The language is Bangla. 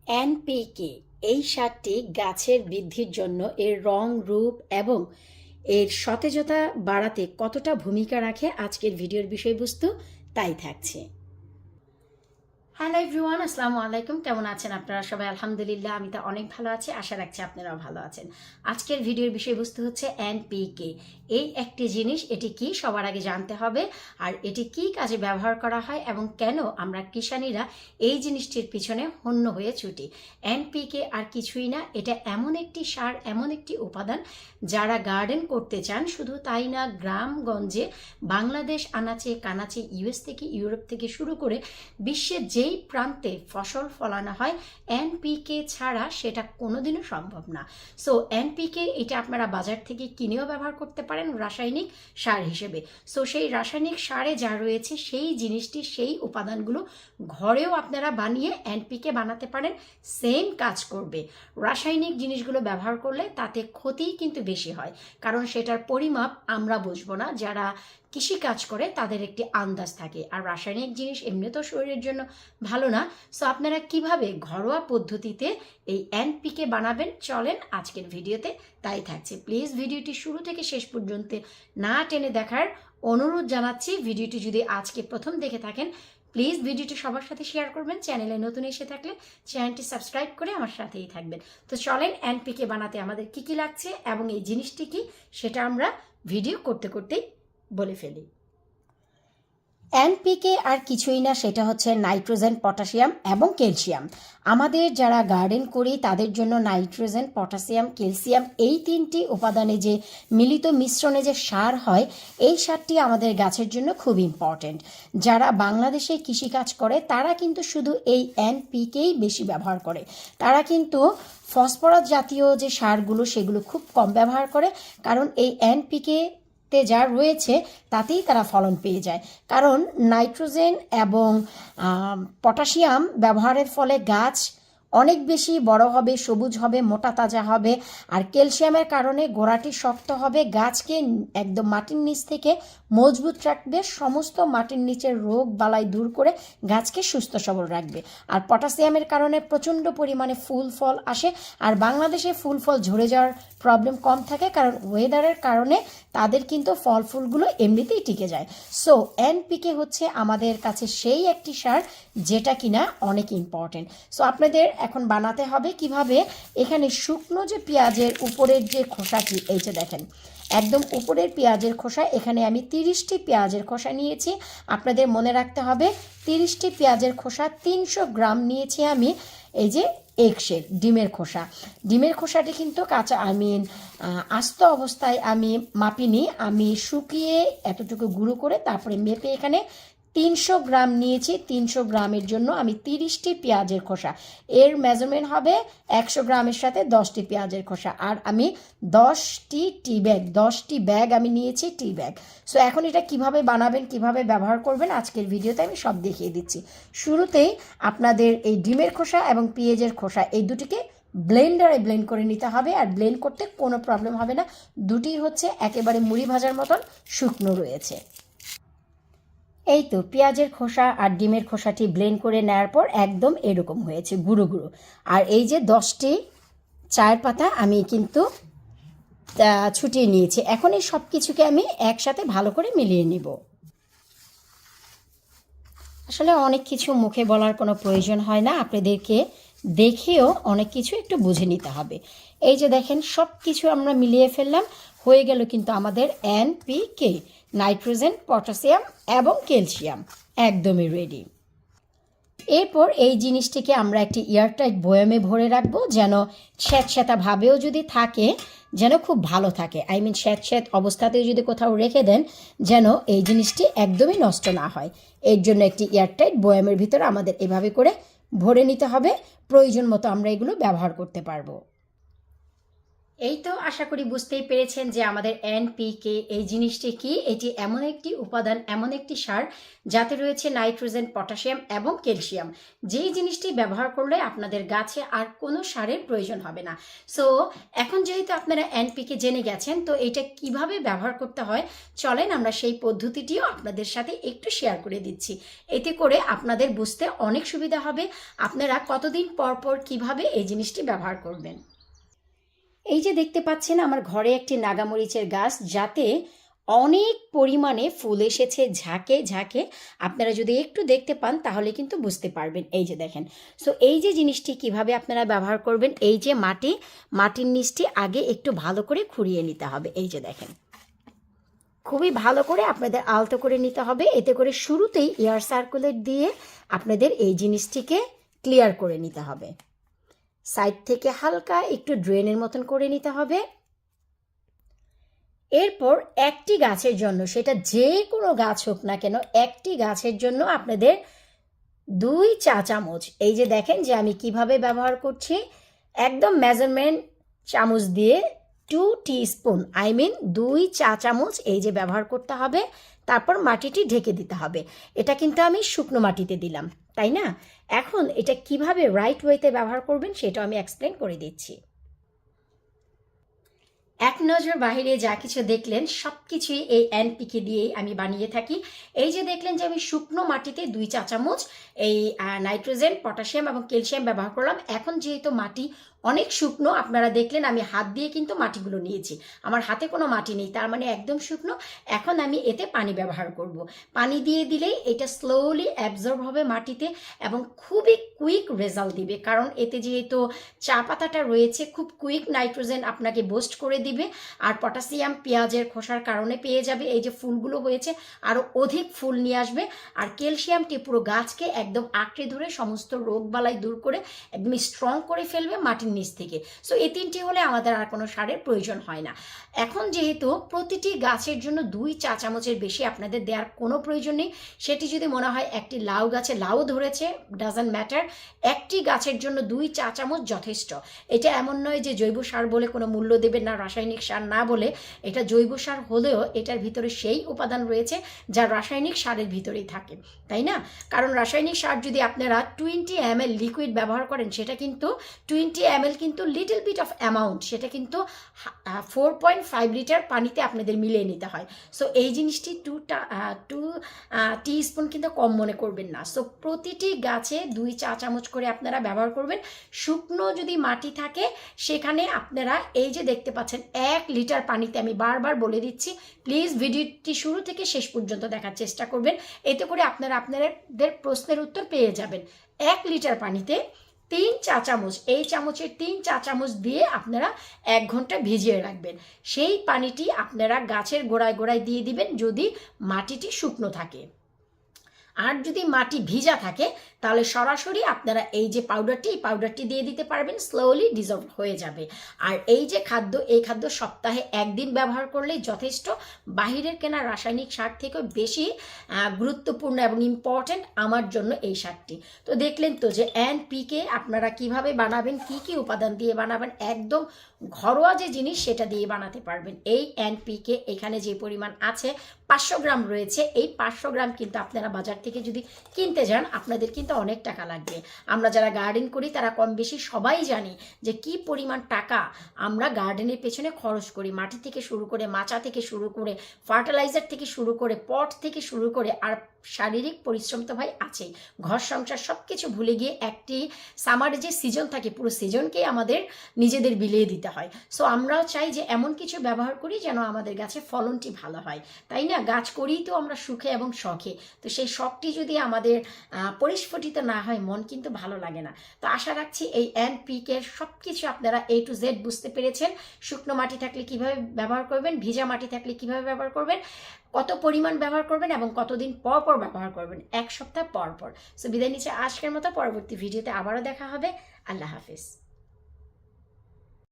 এনপিকে এই সারটি গাছের বৃদ্ধির জন্য এর রং, রূপ এবং এর সতেজতা বাড়াতে কতটা ভূমিকা রাখে আজকের ভিডিওর বিষয়বস্তু তাই থাকছে। হ্যালো এভরিওয়ান, আসসালামু আলাইকুম। কেমন আছেন আপনারা সবাই? আলহামদুলিল্লাহ, আমি তো অনেক ভালো আছি। আশা রাখছি আপনারাও ভালো আছেন। আজকের ভিডিওর বিষয়বস্তু হচ্ছে এনপিকে। এই একটি জিনিস, এটি কি সবার আগে জানতে হবে, আর এটি কি কাজে ব্যবহার করা হয় এবং কেন আমরা কিষানীরা এই জিনিসটির পিছনে হন্য হয়ে ছুটি। এনপিকে আর কিছুই না, এটা এমন একটি সার, এমন একটি উপাদান যারা গার্ডেন করতে চান, শুধু তাই না, গ্রামগঞ্জে, বাংলাদেশ আনাচে কানাচে, ইউএস থেকে ইউরোপ থেকে শুরু করে বিশ্বের যেই প্রান্তে ফসল ফলানো হয়, এনপিকে ছাড়া সেটা কোনোদিনও সম্ভব না। সো এনপিকে এটা আপনারা বাজার থেকে কিনেও ব্যবহার করতে পারেন রাসায়নিক সার হিসেবে। সো সেই রাসায়নিক সারে যা রয়েছে সেই জিনিসটি, সেই উপাদানগুলো ঘরেও আপনারা বানিয়ে এনপিকে বানাতে পারেন, সেম কাজ করবে। রাসায়নিক জিনিসগুলো ব্যবহার করলে তাতে ক্ষতিই কিন্তু বেশি হয়, কারণ সেটার পরিমাপ আমরা বুঝবো না। যারা কৃষিকাজ করে তাদের একটি আন্দাজ থাকে, আর রাসায়নিক জিনিস এমনি তো শরীরের জন্য ভালো না। সো আপনারা কিভাবে ঘরোয়া পদ্ধতিতে এই এনপিকে বানাবেন, চলেন আজকের ভিডিওতে তাই থাকছে। প্লিজ ভিডিওটি শুরু থেকে শেষ পর্যন্ত না টেনে দেখার অনুরোধ জানাচ্ছি। ভিডিওটি যদি আজকে প্রথম দেখে থাকেন, প্লিজ ভিডিওটি সবার সাথে শেয়ার করবেন। চ্যানেলে নতুন এসে থাকলে চ্যানেলটি সাবস্ক্রাইব করে আমার সাথেই থাকবেন। তো চলেন এনপিকে বানাতে আমাদের কি কি লাগছে এবং এই জিনিসটি কি সেটা আমরা ভিডিও করতে করতেই বলে ফেলি। এনপিকে আর কিছুই না, সেটা হচ্ছে নাইট্রোজেন, পটাশিয়াম এবং ক্যালসিয়াম। আমাদের যারা গার্ডেন করি তাদের জন্য নাইট্রোজেন, পটাশিয়াম, ক্যালসিয়াম এই তিনটি উপাদানে যে মিলিত মিশ্রণে যে সার হয়, এই সারটি আমাদের গাছের জন্য খুব ইম্পর্টেন্ট। যারা বাংলাদেশে কৃষিকাজ করে তারা কিন্তু শুধু এই এনপিকেই বেশি ব্যবহার করে। তারা কিন্তু ফসফরাস জাতীয় যে সারগুলো সেগুলো খুব কম ব্যবহার করে, কারণ এই এনপিকে যা রয়েছে তাতেই তারা ফলন পেয়ে যায়। কারণ নাইট্রোজেন এবং পটাশিয়াম ব্যবহারের ফলে গাছ অনেক বেশি বড় হবে, সবুজ হবে, মোটা তাজা হবে। আর ক্যালসিয়ামের কারণে গোড়াটি শক্ত হবে, গাছকে একদম মাটির নিচ থেকে মজবুত রাখবে, সমস্ত মাটির নিচের রোগ বালাই দূর করে গাছকে সুস্থ সবল রাখবে। আর পটাশিয়ামের কারণে প্রচণ্ড পরিমাণে ফুল ফল আসে। আর বাংলাদেশে ফুল ফল ঝরে যাওয়ার প্রবলেম কম থাকে, কারণ ওয়েদারের কারণে তাদের কিন্তু ফল ফুলগুলো এমনিতেই টিকে যায়। সো এনপিকে হচ্ছে আমাদের কাছে সেই একটি সার যেটা কিনা অনেক ইম্পর্টেন্ট। সো আপনাদের এখন বানাতে হবে কিভাবে। এখানে শুকনো যে পেঁয়াজের উপরের যে খোসাটি, এই যে দেখেন একদম উপরের পেঁয়াজের খোসা, এখানে আমি 30টি পেঁয়াজের খোসা নিয়েছি। আপনাদের মনে রাখতে হবে 30টি পেঁয়াজের খোসা 300 গ্রাম নিয়েছি আমি। এই যে এগশেল, ডিমের খোসা, ডিমের খোসাটি কিন্তু কাঁচা, আমি আস্ত অবস্থায় আমি মাপিনি, আমি শুকিয়ে এতটুকু গুঁড়ো করে তারপরে মেপে এখানে 300 গ্রাম নিয়েছি। 300 গ্রামের জন্য আমি 30টি পেঁয়াজের খোসা, এর মেজারমেন্ট হবে 100 গ্রামের সাথে 10টি পেঁয়াজের খোসা। আর আমি 10টি ব্যাগ আমি নিয়েছি, টি ব্যাগ। সো এখন এটা কিভাবে বানাবেন, কিভাবে ব্যবহার করবেন, আজকের ভিডিওতে আমি সব দেখিয়ে দিচ্ছি। শুরুতেই আপনাদের এই ডিমের খোসা এবং পেঁয়াজের খোসা এই দুটিকে ব্লেন্ডারে ব্লেন্ড করে নিতে হবে। আর ব্লেন্ড করতে কোনো প্রবলেম হবে না, দুটি হচ্ছে একেবারে মুড়ি ভাজার মতন শুকনো রয়েছে। এই তো পেঁয়াজের খোসা আর ডিমের খোসাটি ব্লেন্ড করে নেওয়ার পর একদম এরকম হয়েছে গুঁড়ো গুঁড়ো। আর এই যে 10টি চায়ের পাতা আমি কিন্তু ছুটিয়ে নিয়েছি। এখন এই সব কিছুকে আমি একসাথে ভালো করে মিলিয়ে নিব। আসলে অনেক কিছু মুখে বলার কোনো প্রয়োজন হয় না, আপনাদেরকে দেখেও অনেক কিছু একটু বুঝে নিতে হবে। এই যে দেখেন সব কিছু আমরা মিলিয়ে ফেললাম, হয়ে গেল কিন্তু আমাদের এনপিকে, নাইট্রোজেন, পটাশিয়াম এবং ক্যালসিয়াম একদমই রেডি। এরপর এই জিনিসটিকে আমরা একটি এয়ারটাইট বয়ামে ভরে রাখবো, যেন স্যাঁতস্যাঁতা ভাবেও যদি থাকে যেন খুব ভালো থাকে। আই মিন স্যাঁত অবস্থাতেও যদি কোথাও রেখে দেন যেন এই জিনিসটি একদমই নষ্ট না হয়। এর জন্য একটি এয়ারটাইট বয়ামের ভিতরে আমাদের এভাবে করে ভরে নিতে হবে। প্রয়োজন মতো আমরা এগুলো ব্যবহার করতে পারবো। এই তো আশা করি বুঝতেই পেরেছেন যে আমাদের এনপিকে এই জিনিসটি কি। এটি এমন একটি উপাদান, এমন একটি সার যাতে রয়েছে নাইট্রোজেন, পটাশিয়াম এবং ক্যালসিয়াম, যেই জিনিসটি ব্যবহার করলে আপনাদের গাছে আর কোনো সারের প্রয়োজন হবে না। সো এখন যেহেতু আপনারা এনপিকে জেনে গেছেন, তো এটা কিভাবে ব্যবহার করতে হয় চলেন আমরা সেই পদ্ধতিটিও আপনাদের সাথে একটু শেয়ার করে দিচ্ছি। এতে করে আপনাদের বুঝতে অনেক সুবিধা হবে আপনারা কতদিন পর পর কীভাবে এই জিনিসটি ব্যবহার করবেন। এই যে দেখতে পাচ্ছেন আমার ঘরে একটি নাগামরিচের গাছ, যাতে অনেক পরিমাণে ফুল এসেছে ঝাঁকে ঝাঁকে। আপনারা যদি একটু দেখতে পান তাহলে কিন্তু বুঝতে পারবেন। এই যে দেখেন। সো এই যে জিনিসটি কিভাবে আপনারা ব্যবহার করবেন, এই যে মাটির নিচটি আগে একটু ভালো করে খুঁড়িয়ে নিতে হবে। এই যে দেখেন, খুবই ভালো করে আপনাদের আলতো করে নিতে হবে। এতে করে শুরুতেই এয়ার সার্কুলেট দিয়ে আপনাদের এই জিনিসটিকে ক্লিয়ার করে নিতে হবে। সাইড থেকে হালকা একটু ড্রেনের মতন করে নিতে হবে। এরপর একটি গাছের জন্য, সেটা যে কোনো গাছ হোক না কেন, একটি গাছের জন্য আপনাদের 2 চা চামচ, এই যে দেখেন যে আমি কিভাবে ব্যবহার করছি, একদম মেজারমেন্ট চামচ দিয়ে 2 টিস্পুন 2 চা চামচ এই যে ব্যবহার করতে হবে। তারপর মাটিটি ঢেকে দিতে হবে। এটা কিন্তু আমি শুকনো মাটিতে দিলাম, তাই না? এখন এটা কিভাবে রাইট ওয়েতে ব্যবহার করবেন সেটাও আমি এক্সপ্লেন করে দিচ্ছি। এক নজর বাহিরে যা কিছু দেখলেন সব কিছুই এই এনপিকে দিয়েই আমি বানিয়ে থাকি। এই যে দেখলেন যে আমি শুকনো মাটিতে 2 চা চামচ এই নাইট্রোজেন, পটাশিয়াম এবং ক্যালসিয়াম ব্যবহার করলাম। এখন যেহেতু মাটি অনেক শুকনো, আপনারা দেখলেন আমি হাত দিয়ে কিন্তু মাটিগুলো নিয়েছি, আমার হাতে কোনো মাটি নেই, তার মানে একদম শুকনো। এখন আমি এতে পানি ব্যবহার করব। পানি দিয়ে দিলেই এটা স্লোলি অ্যাবজর্ব হবে মাটিতে এবং খুবই কুইক রেজাল্ট দিবে, কারণ এতে যেহেতু চা পাতাটা রয়েছে খুব কুইক নাইট্রোজেন আপনাকে বুস্ট করে দিবে। আর পটাশিয়াম পেঁয়াজের খোসার কারণে পেয়ে যাবে, এই যে ফুলগুলো হয়েছে আরও অধিক ফুল নিয়ে আসবে। আর ক্যালসিয়ামটি পুরো গাছকে একদম আঁকড়ে ধরে সমস্ত রোগবালাই দূর করে একদম স্ট্রং করে ফেলবে মাটির নিচ থেকে। সো এই 3টি হলে আমাদের আর কোনো সারের প্রয়োজন হয় না। এখন যেহেতু প্রতিটি গাছের জন্য 2 চা চামচের বেশি আপনাদের দেওয়ার কোনো প্রয়োজন নেই। সেটি যদি মনে হয় একটি লাউ গাছে লাউ ধরেছে, ডাজন্ট ম্যাটার, একটি গাছের জন্য 2 চা চামচ যথেষ্ট। এটা এমন নয় যে জৈব সার বলে কোনো মূল্য দেবেন না, রাসায়নিক সার না বলে। এটা জৈব সার হলেও এটার ভিতরে সেই উপাদান রয়েছে যা রাসায়নিক সারের ভিতরেই থাকে, তাই না? কারণ রাসায়নিক সার যদি আপনারা 20 ml লিকুইড ব্যবহার করেন, সেটা কিন্তু 20 ml কিন্তু লিটল বিট অফ অ্যামাউন্ট, সেটা কিন্তু 4.5 লিটার পানিতে আপনাদের মিলিয়ে নিতে হয়। সো এই জিনিসটি 2 টিস্পুন কিন্তু কম মনে করবেন না। সো প্রতিটি গাছে 2 চা চামচ করে আপনারা ব্যবহার করবেন। শুকনো যদি মাটি থাকে সেখানে আপনারা এই যে দেখতে পাচ্ছেন 1 লিটার পানিতে, আমি বারবার বলে দিচ্ছি, প্লিজ ভিডিওটি শুরু থেকে শেষ পর্যন্ত দেখার চেষ্টা করবেন। এতে করে আপনারা আপনাদের প্রশ্নের উত্তর পেয়ে যাবেন। 1 লিটার পানিতে 3 চা চামচ, এই চামচের 3 চা চামচ দিয়ে আপনারা 1 ঘন্টা ভিজিয়ে রাখবেন। সেই পানিটি আপনারা গাছের গোড়ায় গোড়ায় দিয়ে দিবেন যদি মাটিটি শুকনো থাকে। আর যদি মাটি ভিজা থাকে তাহলে সরাসরি আপনারা এই যে পাউডারটি দিয়ে দিতে পারবেন, স্লোলি ডিজলভ হয়ে যাবে। আর এই যে খাদ্য, এই খাদ্য সপ্তাহে 1 দিন ব্যবহার করলেই যথেষ্ট। বাহিরের কেনা রাসায়নিক সার থেকেও বেশি গুরুত্বপূর্ণ এবং ইম্পর্টেন্ট আমার জন্য এই সারটি। তো দেখলেন তো যে এনপিকে আপনারা কিভাবে বানাবেন, কি কি উপাদান দিয়ে বানাবেন, একদম ঘরোয়া যে জিনিস সেটা দিয়ে বানাতে পারবেন। এই এনপিকে এখানে যে পরিমাণ আছে 500 গ্রাম রয়েছে। এই 500 গ্রাম কিন্তু আপনারা বাজার থেকে যদি কিনতে যান আপনাদের কিন্তু অনেক টাকা লাগবে। আমরা যারা গার্ডেন করি তারা কম বেশি সবাই জানি যে কি পরিমাণ টাকা আমরা গার্ডেনের পেছনে খরচ করি, মাটি থেকে শুরু করে, মাচা থেকে শুরু করে, ফার্টিলাইজার থেকে শুরু করে, পট থেকে শুরু করে, আর শারীরিক পরিশ্রম তো ভাই আছেই। ঘর সংসার সব কিছু ভুলে গিয়ে একটি সামারে যে সিজন থাকে পুরো সিজনকেই আমাদের নিজেদের বিলিয়ে দিতে হয়। সো আমরাও চাই যে এমন কিছু ব্যবহার করি যেন আমাদের গাছে ফলনটি ভালো হয়, তাই না? গাছ করেই তো আমরা সুখে এবং শখে, তো সেই শখটি যদি আমাদের পরিস্ফুটিত না হয় মন কিন্তু ভালো লাগে না। তো আশা রাখছি এই এনপিকে সব কিছু আপনারা A to Z বুঝতে পেরেছেন। শুকনো মাটি থাকলে কিভাবে ব্যবহার করবেন, ভিজা মাটি থাকলে কিভাবে ব্যবহার করবেন, কত পরিমাণ ব্যবহার করবেন এবং কতদিন পর পর ব্যবহার করবেন, 1 সপ্তাহ পর পর। সো বিদায় নিচ্ছে আজকের মতো। পরবর্তী ভিডিওতে আবারও দেখা হবে। আল্লাহ হাফিজ।